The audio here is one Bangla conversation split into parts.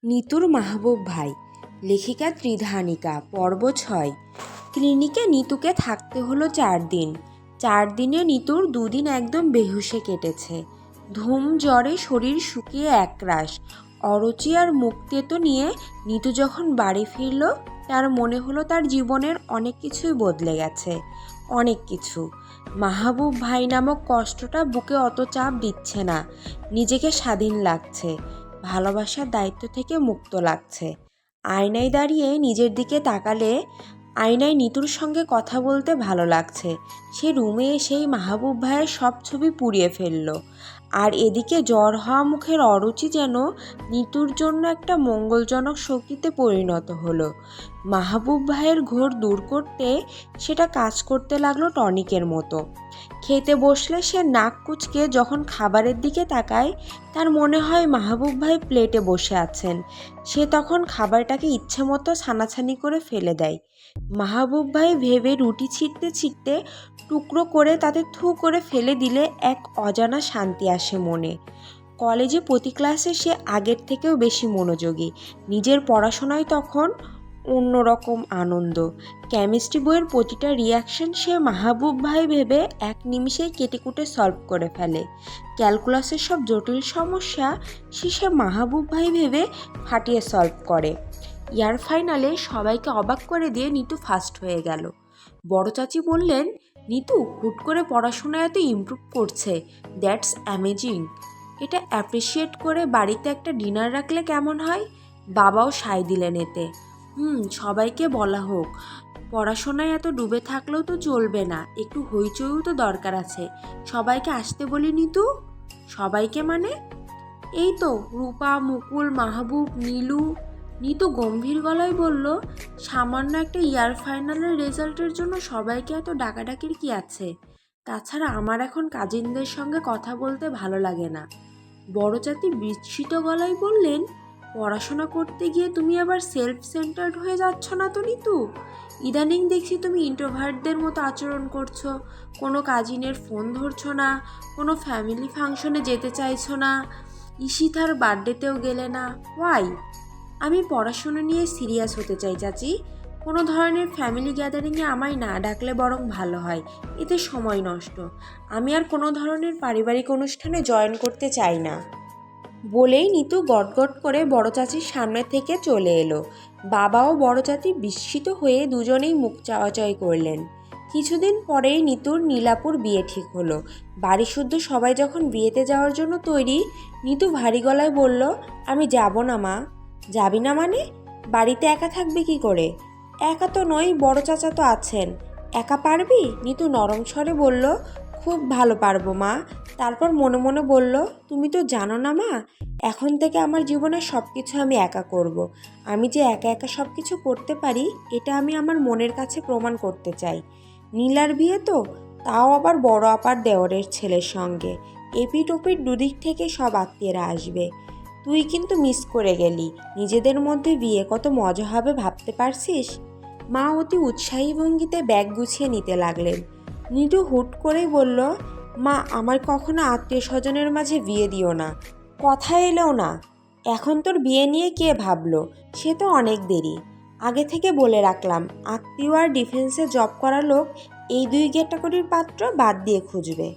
নিতুর মাহবুব ভাই, লেখিকা ত্রিধানিকা, পর্ব ৬। ক্লিনিকে নিতুকে থাকতে হলো ৪ দিন। ৪ দিনে নিতুর ২ দিন একদম বেহুশে কেটেছে। ধুম জ্বরে শরীর শুকিয়ে একরাশ। অরুচি আর মুক্তেতো নিয়ে নিতু যখন বাড়ি ফিরল, তার মনে হলো তার জীবনের অনেক কিছুই বদলে গেছে। অনেক কিছু। মাহবুব ভাই নামক কষ্টটা বুকে অত চাপ দিচ্ছে না। নিজেকে স্বাধীন লাগছে। ভালোবাসার দায়িত্ব থেকে মুক্ত লাগছে। আয়নায় দাঁড়িয়ে নিজের দিকে তাকালে আয়নায় নিতুর সঙ্গে কথা বলতে ভালো লাগছে। সে রুমে এসেই মাহবুব ভাইয়ের সব ছবি পুড়িয়ে ফেলল। আর এদিকে জ্বর হওয়া মুখের অরুচি যেন নিতুর জন্য একটা মঙ্গলজনক শক্তিতে পরিণত হলো। মাহবুব ভাইয়ের ঘোর দূর করতে সেটা কাজ করতে লাগলো টনিকের মতো। খেতে বসলে সে নাক কুঁচকে যখন খাবারের দিকে তাকায়, তার মনে হয় মাহবুব ভাই প্লেটে বসে আছেন। সে তখন খাবারটাকে ইচ্ছে মতো ছানাছানি করে ফেলে দেয়। মাহবুব ভাই ভেবে রুটি ছিঁড়তে ছিঁড়তে টুকরো করে তাতে থু করে ফেলে দিলে এক অজানা শান্তি আসে মনে। কলেজে প্রতি ক্লাসে সে আগের থেকেও বেশি মনোযোগী। নিজের পড়াশোনায় তখন অন্যরকম আনন্দ। কেমিস্ট্রি বইয়ের প্রতিটা রিয়াকশন সে মাহবুব ভাই ভেবে এক নিমিষেই কেটেকুটে সলভ করে ফেলে। ক্যালকুলাসের সব জটিল সমস্যা সে মাহবুব ভাই ভেবে ফাটিয়ে সলভ করে। ইয়ার ফাইনালে সবাইকে অবাক করে দিয়ে নিতু ফার্স্ট হয়ে গেল। বড় চাচি বললেন, নিতু হুট করে পড়াশোনায় এত ইমপ্রুভ করছে, দ্যাটস অ্যামেজিং। এটা অ্যাপ্রিসিয়েট করে বাড়িতে একটা ডিনার রাখলে কেমন হয়? বাবাও সায় দিলেন এতে। সবাইকে বলা হোক, পড়াশোনায় এত ডুবে থাকলেও তো চলবে না, একটু হইচইও তো দরকার আছে। সবাইকে আসতে বলি নিতু। সবাইকে মানে? এই তো রূপা, মুকুল, মাহবুব, নীলু। নিতু গম্ভীর গলায় বলল, সামান্য একটা ইয়ার ফাইনালের রেজাল্টের জন্য সবাইকে এত ডাকাডাকির কি আছে? তাছাড়া আমার এখন কাজিনদের সঙ্গে কথা বলতে ভালো লাগে না। বড় জাতি বিস্মিত গলায় বললেন, পড়াশোনা করতে গিয়ে তুমি আবার সেলফ সেন্টার্ড হয়ে যাচ্ছ না তো নিতু? ইদানিং দেখছি তুমি ইন্ট্রোভার্টদের মতো আচরণ করছো। কোনো কাজিনের ফোন ধরছো না, কোনো ফ্যামিলি ফাংশনে যেতে চাইছো না, ঈশিতার বার্থডেতেও গেলে না। ওয়াই? আমি পড়াশোনা নিয়ে সিরিয়াস হতে চাই চাচি। কোনো ধরনের ফ্যামিলি গ্যাদারিংয়ে আমায় না ডাকলে বরং ভালো হয়, এতে সময় নষ্ট। আমি আর কোনো ধরনের পারিবারিক অনুষ্ঠানে জয়েন করতে চাই না। বলেই নিতু গটগট করে বড় চাচির সামনে থেকে চলে এলো। বাবা ও বড় চাচি বিস্মিত হয়ে দুজনেই মুখ চাওয়াচাই করলেন। কিছুদিন পরেই নিতুর নীলাপুর বিয়ে ঠিক হলো। বাড়ি শুদ্ধ সবাই যখন বিয়েতে যাওয়ার জন্য তৈরি, নিতু ভারী গলায় বলল, আমি যাব না মা। যাবি না মানে? বাড়িতে একা থাকবি কি করে? একা তো নই, বড় চাচা তো আছেন। একা পারবি? নিতু নরম স্বরে বলল, খুব ভালো পারবো মা। তারপর মনে মনে বলল, তুমি তো জানো না মা, এখন থেকে আমার জীবনের সব কিছু আমি একা করব। আমি যে একা একা সব কিছু করতে পারি, এটা আমি আমার মনের কাছে প্রমাণ করতে চাই। নীলার বিয়ে তো, তাও আবার বড় আপার দেওরের ছেলের সঙ্গে। এপিট ওপিট দুদিক থেকে সব আত্মীয়রা আসবে। তুই কিন্তু মিস করে গেলি। নিজেদের মধ্যে বিয়ে কত মজা হবে ভাবতে পারছিস? মা অতি উৎসাহী ভঙ্গিতে ব্যাগ গুছিয়ে নিতে লাগলেন। নিতু হুট করেই বলল, মা আমার কখনো আত্মীয় স্বজনের মাঝে বিয়ে দিও না। কথা এলেও না। এখন তোর বিয়ে নিয়ে কে ভাবলো? সে তো অনেক দেরি। আগে থেকে বলে রাখলাম, আত্মীয় আর ডিফেন্সে জব করা লোক এই 2 ক্যাটাগরির পাত্র বাদ দিয়ে খুঁজবে।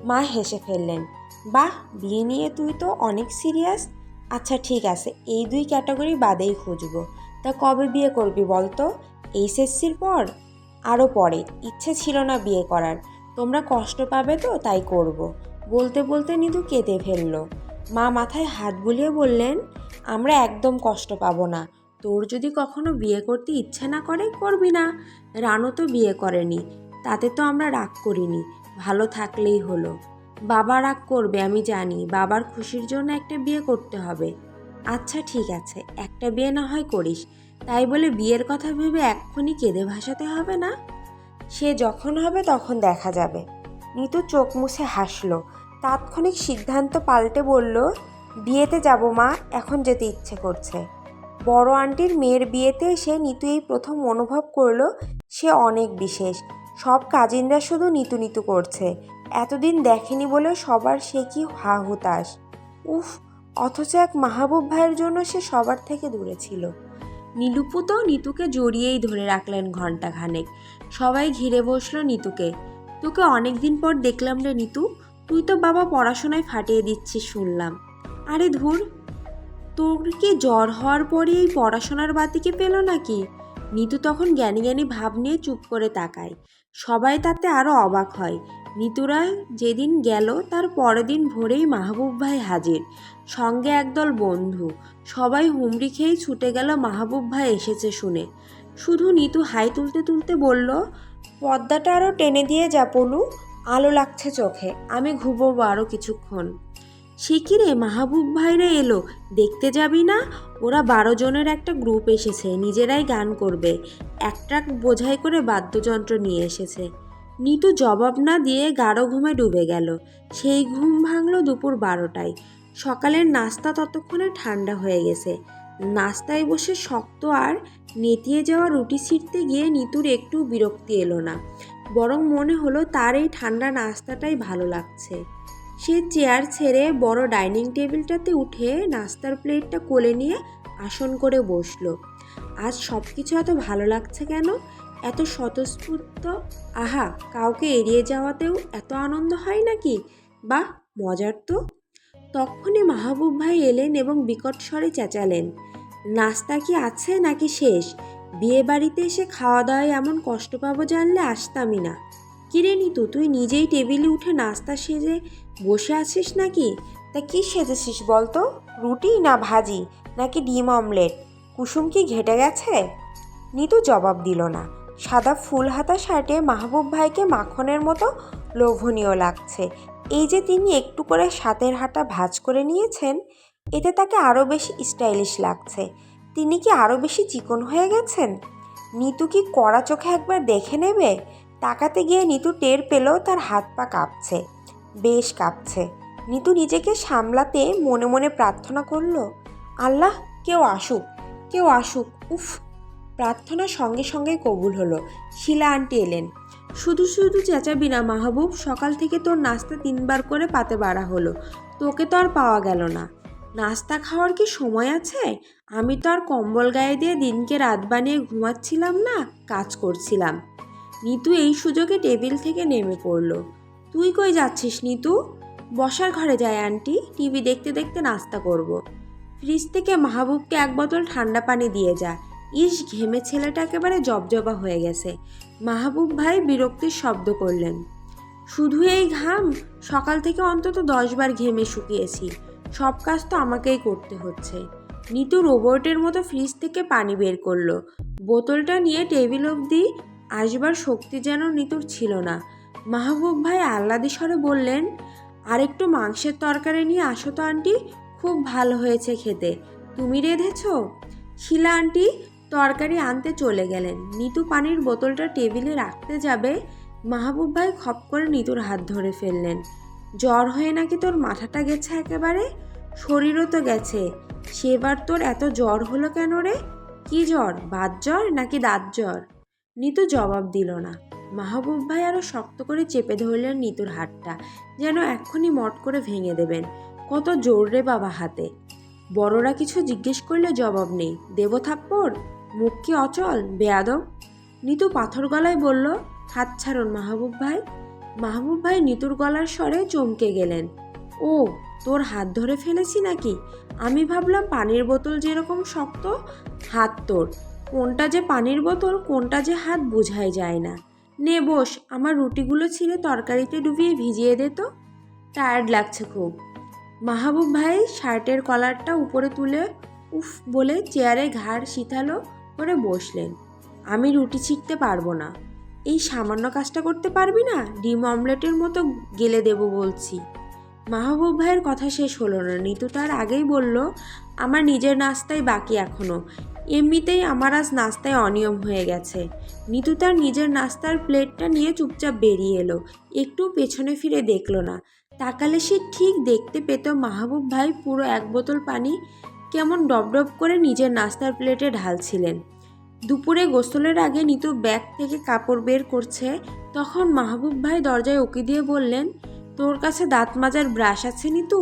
মা হেসে ফেললেন। বাহ, বিয়ে নিয়ে তুই তো অনেক সিরিয়াস। আচ্ছা ঠিক আছে, এই 2 ক্যাটাগরি বাদেই খুঁজবো। তা কবে বিয়ে করবি বলতো? এইচএসসির পর? আরও পরে। ইচ্ছে ছিল না বিয়ে করার। তোমরা কষ্ট পাবে তো তাই করব। বলতে বলতে নিতু কেঁদে ফেলল। মা মাথায় হাত বুলিয়ে বললেন, আমরা একদম কষ্ট পাবো না। তোর যদি কখনো বিয়ে করতে ইচ্ছে না করে, করবি না। রানু তো বিয়ে করেনি, তাতে তো আমরা রাগ করিনি। ভালো থাকলেই হলো। বাবা রাগ করবে আমি জানি, বাবার খুশির জন্য একটা বিয়ে করতে হবে। আচ্ছা ঠিক আছে, একটা বিয়ে না হয় করিস, তাই বলে বিয়ের কথা ভেবে এক্ষুনি কেঁদে ভাসাতে হবে না। সে যখন হবে তখন দেখা যাবে। নিতু চোখ মুছে হাসল। তাৎক্ষণিক সিদ্ধান্ত পাল্টে বলল, বিয়েতে যাব মা, এখন যেতে ইচ্ছে করছে। বড় আন্টির মেয়ের বিয়েতে এসে নিতু এই প্রথম অনুভব করল সে অনেক বিশেষ। সব কাজিনরা শুধু নিতু নিতু করছে। এতদিন দেখেনি বলে সবার সে কি হা হুতাশ। উফ, অথচ এক মাহবুব ভাইয়ের জন্য সে সবার থেকে দূরে ছিল। নীলুপু তো নিতুকে জড়িয়েই ধরে রাখলেন ঘণ্টাখানেক। সবাই ঘিরে বসলো নিতুকে। তোকে অনেক দিন পর দেখলাম রে নিতু, তুই তো বাবা পড়াশোনায় ফাটিয়ে দিচ্ছিস শুনলাম। আরে ধুর, তোর কি জ্বর হওয়ার পরে এই পড়াশোনার বাতিকে পেল নাকি? নিতু তখন জ্ঞানী জ্ঞানী ভাব নিয়ে চুপ করে তাকায়। সবাই তাতে আরও অবাক হয়। নিতুরা যেদিন গেল তার পরের দিন ভোরেই মাহবুব ভাই হাজির, সঙ্গে একদল বন্ধু। সবাই হুমড়ি খেয়েই ছুটে গেল মাহবুব ভাই এসেছে শুনে। শুধু নিতু হাই তুলতে তুলতে বলল, পর্দাটা আরও টেনে দিয়ে যা পলু, আলো লাগছে চোখে, আমি ঘুমোবো আরও কিছুক্ষণ। সে কি রে, মাহবুব ভাইরা এলো, দেখতে যাবি না? ওরা 12 জনের একটা গ্রুপ এসেছে, নিজেরাই গান করবে, এক ট্রাক বোঝাই করে বাদ্যযন্ত্র নিয়ে এসেছে। নিতু জবাব না দিয়ে গাঢ় ঘুমে ডুবে গেল। সেই ঘুম ভাঙল দুপুর 12টায়। সকালের নাস্তা ততক্ষণে ঠান্ডা হয়ে গেছে। নাস্তায় বসে শক্ত আর নেতিয়ে যাওয়া রুটি ছিঁড়তে গিয়ে নিতুর একটু বিরক্তি এলো না, বরং মনে হলো তার এই ঠান্ডা নাস্তাটাই ভালো লাগছে। সে চেয়ার ছেড়ে বড় ডাইনিং টেবিলটাতে উঠে নাস্তার প্লেটটা কোলে নিয়ে আসন করে বসলো। আজ সব কিছু এত ভালো লাগছে কেন? এত স্বতঃস্ফূর্ত। আহা, কাউকে এড়িয়ে যাওয়াতেও এত আনন্দ হয় নাকি? বাহ, মজার তো। তখনই মাহবুব ভাই এলেন এবং বিকট স্বরে চেঁচালেন, নাস্তা কি আছে নাকি শেষ? বিয়ে বাড়িতে এসে খাওয়া দাওয়ায় এমন কষ্ট পাবো জানলে আসতামই না। কিরে নিতু, তুই নিজেই টেবিলে উঠে নাস্তা সেজে বসে আছিস নাকি? তা কি সেজেছিস বলতো? রুটি না ভাজি নাকি ডিম অমলেট? কুসুম কি ঘেটে গেছে? নিতু জবাব দিল না। সাদা ফুল হাতা শার্টে মাহবুব ভাইকে মাখনের মতো লোভনীয় লাগছে। এই যে তিনি একটু করে সাতের হাঁটা ভাঁজ করে নিয়েছেন, এতে তাকে আরও বেশি স্টাইলিশ লাগছে। তিনি কি আরও বেশি চিকন হয়ে গেছেন? নিতু কি কড়া চোখে একবার দেখে নেবে? তাকাতে গিয়ে নিতু টের পেল তার হাত পা কাঁপছে, বেশ কাঁপছে। নিতু নিজেকে সামলাতে মনে মনে প্রার্থনা করল, আল্লাহ, কেউ আসুক, কেউ আসুক। উফ! প্রার্থনা সঙ্গে সঙ্গে কবুল হলো। শিলা আন্টি এলেন। শুধু শুধু চেঁচাবি না মাহবুব, সকাল থেকে তোর নাস্তা 3বার করে পাতে বাড়া হলো, তোকে তো আর পাওয়া গেল না। নাস্তা খাওয়ার কি সময় আছে? আমি তো আর কম্বল গায়ে দিয়ে দিনকে রাত বানিয়ে ঘুমাচ্ছিলাম না, কাজ করছিলাম। নিতু এই সুযোগে টেবিল থেকে নেমে পড়ল। তুই কই যাচ্ছিস নিতু? বসার ঘরে যায় আন্টি, টিভি দেখতে দেখতে নাস্তা করব। ফ্রিজ থেকে মাহবুবকে 1 বোতল ঠান্ডা পানি দিয়ে যা। ইস, ঘেমে ছেলেটা একেবারে জবজবা হয়ে গেছে। মাহবুব ভাই বিরক্তির শব্দ করলেন। শুধু এই ঘাম? সকাল থেকে অন্তত 10 বার ঘেমে শুকিয়েছি, সব কাজ তো আমাকেই করতে হচ্ছে। নিতু রোবটের মতো ফ্রিজ থেকে পানি বের করলো। বোতলটা নিয়ে টেবিল অবধি আসবার শক্তি যেন নিতুর ছিল না। মাহবুব ভাই আহ্লাদি স্বরে বললেন, আর একটু মাংসের তরকারি নিয়ে আসো তো আন্টি, খুব ভালো হয়েছে খেতে। তুমি রেঁধেছো? শিলা আন্টি তরকারি আনতে চলে গেলেন। নিতু পানির বোতলটা টেবিলে রাখতে যাবে, মাহবুব ভাই খপ করে নিতুর হাত ধরে ফেললেন। জ্বর হয়ে নাকি তোর মাথাটা গেছে একেবারে? শরীরও তো গেছে, সেবার তোর এত জ্বর হলো কেন রে? কি জ্বর, বাত জ্বর নাকি দাঁত জ্বর? নিতু জবাব দিল না। মাহবুব ভাই আরও শক্ত করে চেপে ধরলেন নিতুর হাতটা, যেন এক্ষুনি মট করে ভেঙে দেবেন। কত জোর রে বাবা হাতে! বড়রা কিছু জিজ্ঞেস করলে জবাব নেই, দেব থাপ্পড়? মুখ কি অচল, বেয়াদব? নিতু পাথর গলায় বলল, হাত ছাড়ুন মাহবুব ভাই। মাহবুব ভাই নিতুর গলার স্বরে চমকে গেলেন। ও, তোর হাত ধরে ফেলেছি নাকি? আমি ভাবলাম পানির বোতল যেরকম শক্ত, হাত তোর। কোনটা যে পানির বোতল, কোনটা যে হাত বোঝাই যায় না। নে বস, আমার রুটিগুলো ছিঁড়ে তরকারিতে ডুবিয়ে ভিজিয়ে দে তো, টায়ার্ড লাগছে খুব। মাহবুব ভাই শার্টের কলারটা উপরে তুলে উফ বলে চেয়ারে ঘাড় শিথালো করে বসলেন। আমি রুটি ছিঁড়তে পারবো না। এই সামান্য কাজটা করতে পারবি না? ডিম অমলেটের মতো গেলে দেব বলছি। মাহবুব ভাইয়ের কথা শেষ হলো না। নিতু তার আগেই বলল, আমার নিজের নাস্তাই বাকি এখনো। এমনিতেই আমার আজ নাস্তায় অনিয়ম হয়ে গেছে। নিতু তার নিজের নাস্তার প্লেটটা নিয়ে চুপচাপ বেরিয়ে এলো, একটু পেছনে ফিরে দেখলো না। তাকালে সে ঠিক দেখতে পেত মাহবুব ভাই পুরো 1 বোতল পানি কেমন ডবডব করে নিজের নাস্তার প্লেটে ঢালছিলেন। দুপুরে গোসলের আগে নিতু ব্যাগ থেকে কাপড় বের করছে, তখন মাহবুব ভাই দরজায় উকি দিয়ে বললেন, তোর কাছে দাঁত মাজার ব্রাশ আছে নিতু?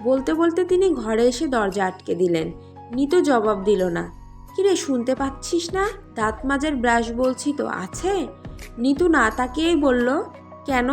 বলতে বলতে তিনি ঘরে এসে দরজা আটকে দিলেন। নিতু জবাব দিল না। কিরে, শুনতে পাচ্ছিস না? দাঁত মাজার ব্রাশ বলছি তো, আছে? নিতু না তাকিয়েই বলল, কেন?